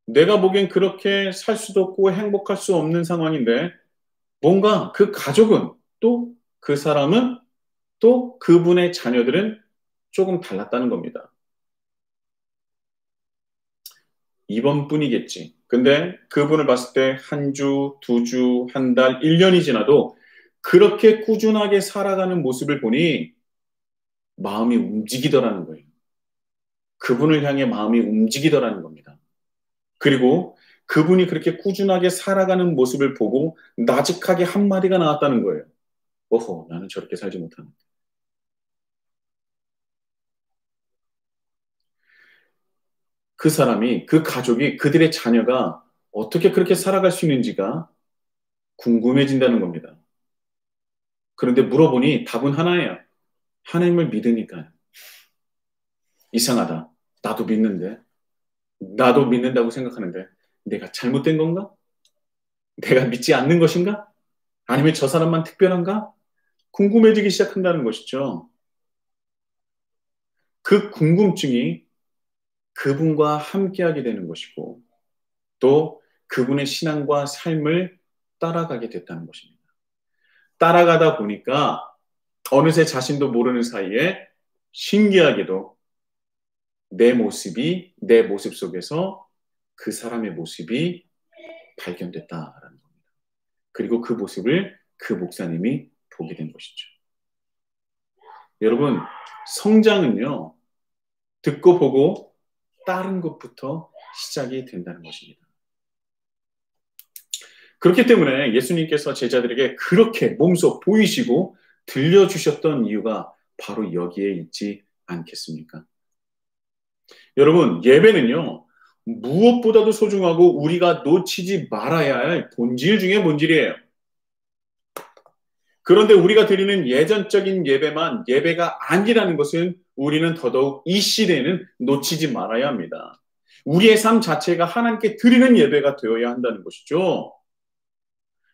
내가 보기엔 그렇게 살 수도 없고 행복할 수 없는 상황인데 뭔가 그 가족은 또 그 사람은 또 그분의 자녀들은 조금 달랐다는 겁니다. 이번뿐이겠지. 근데 그분을 봤을 때 한 주, 두 주, 한 달, 1년이 지나도 그렇게 꾸준하게 살아가는 모습을 보니 마음이 움직이더라는 거예요. 그분을 향해 마음이 움직이더라는 겁니다. 그리고 그분이 그렇게 꾸준하게 살아가는 모습을 보고 나직하게 한마디가 나왔다는 거예요. 오호, 나는 저렇게 살지 못하는데. 그 사람이, 그 가족이, 그들의 자녀가 어떻게 그렇게 살아갈 수 있는지가 궁금해진다는 겁니다. 그런데 물어보니 답은 하나예요. 하나님을 믿으니까요. 이상하다. 나도 믿는데. 나도 믿는다고 생각하는데 내가 잘못된 건가? 내가 믿지 않는 것인가? 아니면 저 사람만 특별한가? 궁금해지기 시작한다는 것이죠. 그 궁금증이 그분과 함께하게 되는 것이고 또 그분의 신앙과 삶을 따라가게 됐다는 것입니다. 따라가다 보니까 어느새 자신도 모르는 사이에 신기하게도 내 모습 속에서 그 사람의 모습이 발견됐다라는 겁니다. 그리고 그 모습을 그 목사님이 보게 된 것이죠. 여러분, 성장은요, 듣고 보고 따른 것부터 시작이 된다는 것입니다. 그렇기 때문에 예수님께서 제자들에게 그렇게 몸소 보이시고 들려주셨던 이유가 바로 여기에 있지 않겠습니까? 여러분, 예배는요, 무엇보다도 소중하고 우리가 놓치지 말아야 할 본질 중에 본질이에요. 그런데 우리가 드리는 예전적인 예배만 예배가 아니라는 것은 우리는 더더욱 이 시대에는 놓치지 말아야 합니다. 우리의 삶 자체가 하나님께 드리는 예배가 되어야 한다는 것이죠.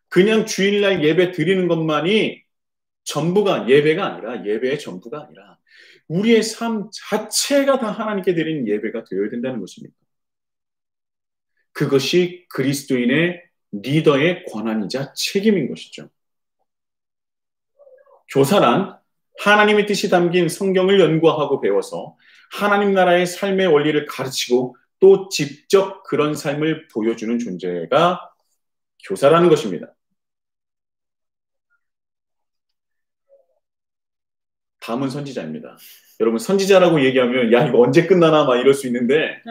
그냥 주일날 예배 드리는 것만이 전부가 예배가 아니라 예배의 전부가 아니라 우리의 삶 자체가 다 하나님께 드리는 예배가 되어야 된다는 것입니다. 그것이 그리스도인의 리더의 권한이자 책임인 것이죠. 교사란 하나님의 뜻이 담긴 성경을 연구하고 배워서 하나님 나라의 삶의 원리를 가르치고 또 직접 그런 삶을 보여주는 존재가 교사라는 것입니다. 다음은 선지자입니다. 여러분 선지자라고 얘기하면 야 이거 언제 끝나나 막 이럴 수 있는데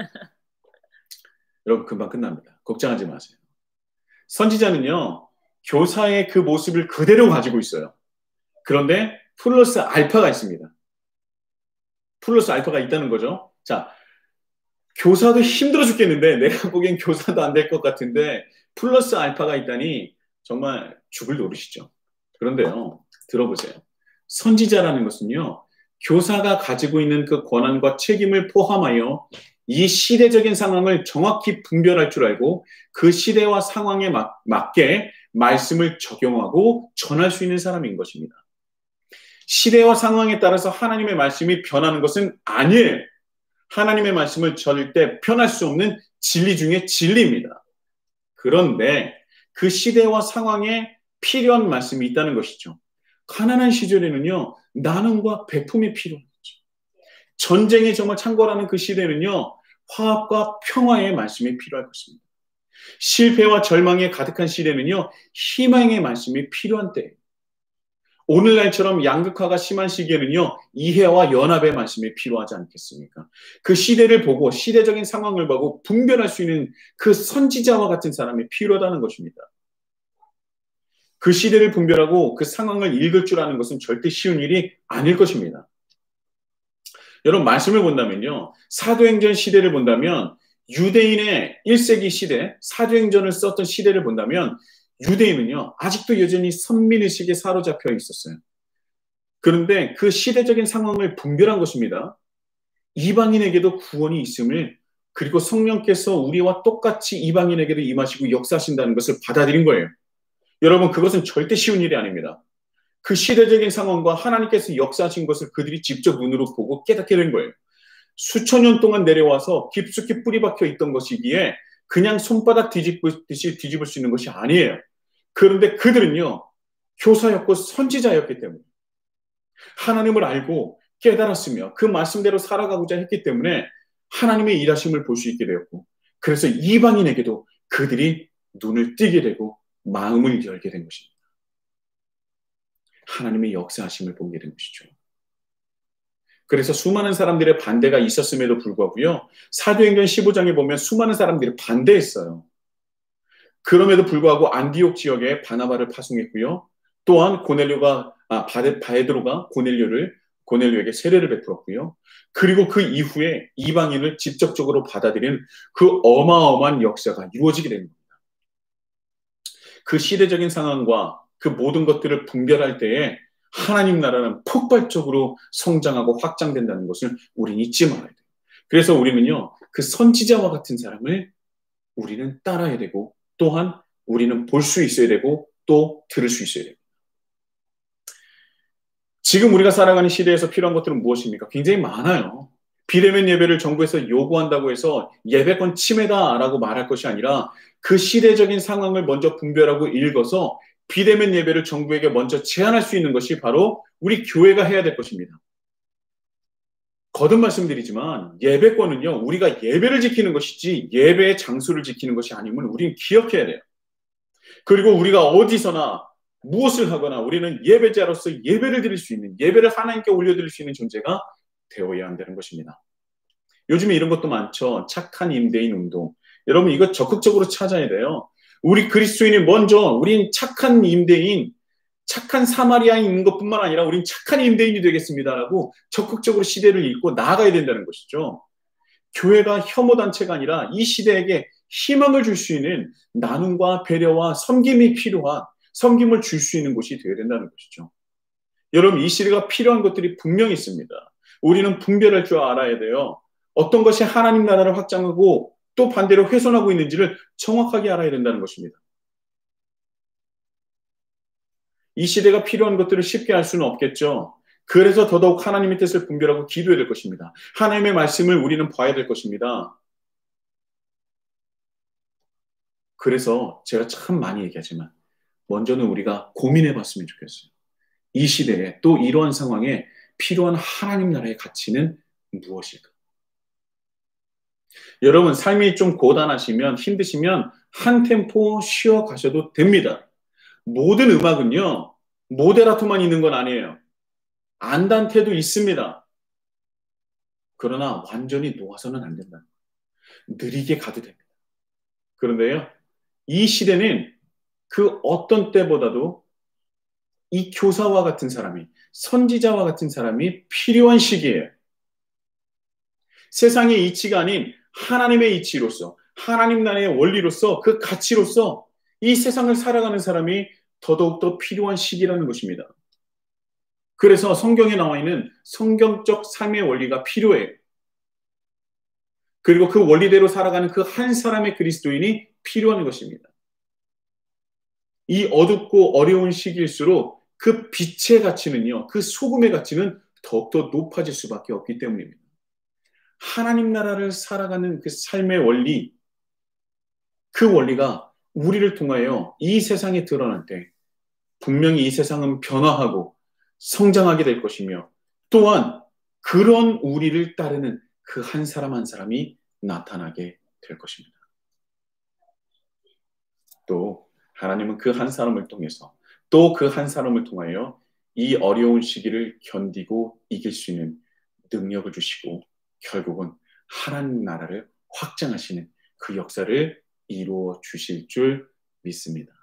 여러분 금방 끝납니다. 걱정하지 마세요. 선지자는요. 교사의 그 모습을 그대로 가지고 있어요. 그런데 플러스 알파가 있습니다. 플러스 알파가 있다는 거죠. 자, 교사도 힘들어 죽겠는데 내가 보기엔 교사도 안 될 것 같은데 플러스 알파가 있다니 정말 죽을 노릇이죠. 그런데요. 들어보세요. 선지자라는 것은요. 교사가 가지고 있는 그 권한과 책임을 포함하여 이 시대적인 상황을 정확히 분별할 줄 알고 그 시대와 상황에 맞게 말씀을 적용하고 전할 수 있는 사람인 것입니다. 시대와 상황에 따라서 하나님의 말씀이 변하는 것은 아니에요. 하나님의 말씀을 절대 변할 수 없는 진리 중에 진리입니다. 그런데 그 시대와 상황에 필요한 말씀이 있다는 것이죠. 가난한 시절에는요. 나눔과 배품이 필요한 거죠. 전쟁이 정말 창궐하는 그 시대는요. 화합과 평화의 말씀이 필요할 것입니다. 실패와 절망에 가득한 시대는요. 희망의 말씀이 필요한 때예요. 오늘날처럼 양극화가 심한 시기에는요. 이해와 연합의 말씀이 필요하지 않겠습니까? 그 시대를 보고 시대적인 상황을 보고 분별할 수 있는 그 선지자와 같은 사람이 필요하다는 것입니다. 그 시대를 분별하고 그 상황을 읽을 줄 아는 것은 절대 쉬운 일이 아닐 것입니다. 여러분 말씀을 본다면요. 사도행전 시대를 본다면 유대인의 1세기 시대, 사도행전을 썼던 시대를 본다면 유대인은요. 아직도 여전히 선민의식에 사로잡혀 있었어요. 그런데 그 시대적인 상황을 분별한 것입니다. 이방인에게도 구원이 있음을 그리고 성령께서 우리와 똑같이 이방인에게도 임하시고 역사하신다는 것을 받아들인 거예요. 여러분 그것은 절대 쉬운 일이 아닙니다. 그 시대적인 상황과 하나님께서 역사하신 것을 그들이 직접 눈으로 보고 깨닫게 된 거예요. 수천 년 동안 내려와서 깊숙이 뿌리 박혀 있던 것이기에 그냥 손바닥 뒤집듯이 뒤집을 수 있는 것이 아니에요. 그런데 그들은요. 교사였고 선지자였기 때문에 하나님을 알고 깨달았으며 그 말씀대로 살아가고자 했기 때문에 하나님의 일하심을 볼 수 있게 되었고 그래서 이방인에게도 그들이 눈을 뜨게 되고 마음을 열게 된 것입니다. 하나님의 역사하심을 보게 된 것이죠. 그래서 수많은 사람들의 반대가 있었음에도 불구하고요. 사도행전 15장에 보면 수많은 사람들이 반대했어요. 그럼에도 불구하고 안디옥 지역에 바나바를 파송했고요. 또한 바에드로가 고넬료에게 세례를 베풀었고요. 그리고 그 이후에 이방인을 직접적으로 받아들이는 그 어마어마한 역사가 이루어지게 됩니다. 그 시대적인 상황과 그 모든 것들을 분별할 때에 하나님 나라는 폭발적으로 성장하고 확장된다는 것을 우리는 잊지 말아야 돼요. 그래서 우리는요, 그 선지자와 같은 사람을 우리는 따라야 되고, 또한 우리는 볼 수 있어야 되고, 또 들을 수 있어야 되고. 지금 우리가 살아가는 시대에서 필요한 것들은 무엇입니까? 굉장히 많아요. 비대면 예배를 정부에서 요구한다고 해서 예배권 침해다라고 말할 것이 아니라 그 시대적인 상황을 먼저 분별하고 읽어서 비대면 예배를 정부에게 먼저 제안할 수 있는 것이 바로 우리 교회가 해야 될 것입니다. 거듭 말씀드리지만 예배권은요, 우리가 예배를 지키는 것이지 예배의 장소를 지키는 것이 아님을 우리는 기억해야 돼요. 그리고 우리가 어디서나 무엇을 하거나 우리는 예배자로서 예배를 드릴 수 있는, 예배를 하나님께 올려드릴 수 있는 존재가 되어야 한다는 것입니다. 요즘에 이런 것도 많죠. 착한 임대인 운동. 여러분 이거 적극적으로 찾아야 돼요. 우리 그리스도인이 먼저 우린 착한 임대인, 착한 사마리아인인 것뿐만 아니라 우린 착한 임대인이 되겠습니다라고 적극적으로 시대를 읽고 나아가야 된다는 것이죠. 교회가 혐오단체가 아니라 이 시대에게 희망을 줄 수 있는 나눔과 배려와 섬김이 필요한, 섬김을 줄 수 있는 곳이 되어야 된다는 것이죠. 여러분 이 시대가 필요한 것들이 분명히 있습니다. 우리는 분별할 줄 알아야 돼요. 어떤 것이 하나님 나라를 확장하고 또 반대로 훼손하고 있는지를 정확하게 알아야 된다는 것입니다. 이 시대가 필요한 것들을 쉽게 알 수는 없겠죠. 그래서 더더욱 하나님의 뜻을 분별하고 기도해야 될 것입니다. 하나님의 말씀을 우리는 봐야 될 것입니다. 그래서 제가 참 많이 얘기하지만 먼저는 우리가 고민해 봤으면 좋겠어요. 이 시대에 또 이러한 상황에 필요한 하나님 나라의 가치는 무엇일까? 여러분 삶이 좀 고단하시면 힘드시면 한 템포 쉬어 가셔도 됩니다. 모든 음악은요, 모데라토만 있는 건 아니에요. 안단테도 있습니다. 그러나 완전히 놓아서는 안 된다. 느리게 가도 됩니다. 그런데요, 이 시대는 그 어떤 때보다도 이 교사와 같은 사람이, 선지자와 같은 사람이 필요한 시기예요. 세상의 이치가 아닌 하나님의 이치로서, 하나님 나라의 원리로서, 그 가치로서 이 세상을 살아가는 사람이 더더욱더 필요한 시기라는 것입니다. 그래서 성경에 나와 있는 성경적 삶의 원리가 필요해요. 그리고 그 원리대로 살아가는 그 한 사람의 그리스도인이 필요한 것입니다. 이 어둡고 어려운 시기일수록 그 빛의 가치는요, 그 소금의 가치는 더욱더 높아질 수밖에 없기 때문입니다. 하나님 나라를 살아가는 그 삶의 원리, 그 원리가 우리를 통하여 이 세상에 드러날 때 분명히 이 세상은 변화하고 성장하게 될 것이며 또한 그런 우리를 따르는 그 한 사람 한 사람이 나타나게 될 것입니다. 또 하나님은 그 한 사람을 통해서 또 그 한 사람을 통하여 이 어려운 시기를 견디고 이길 수 있는 능력을 주시고 결국은 하나님 나라를 확장하시는 그 역사를 이루어 주실 줄 믿습니다.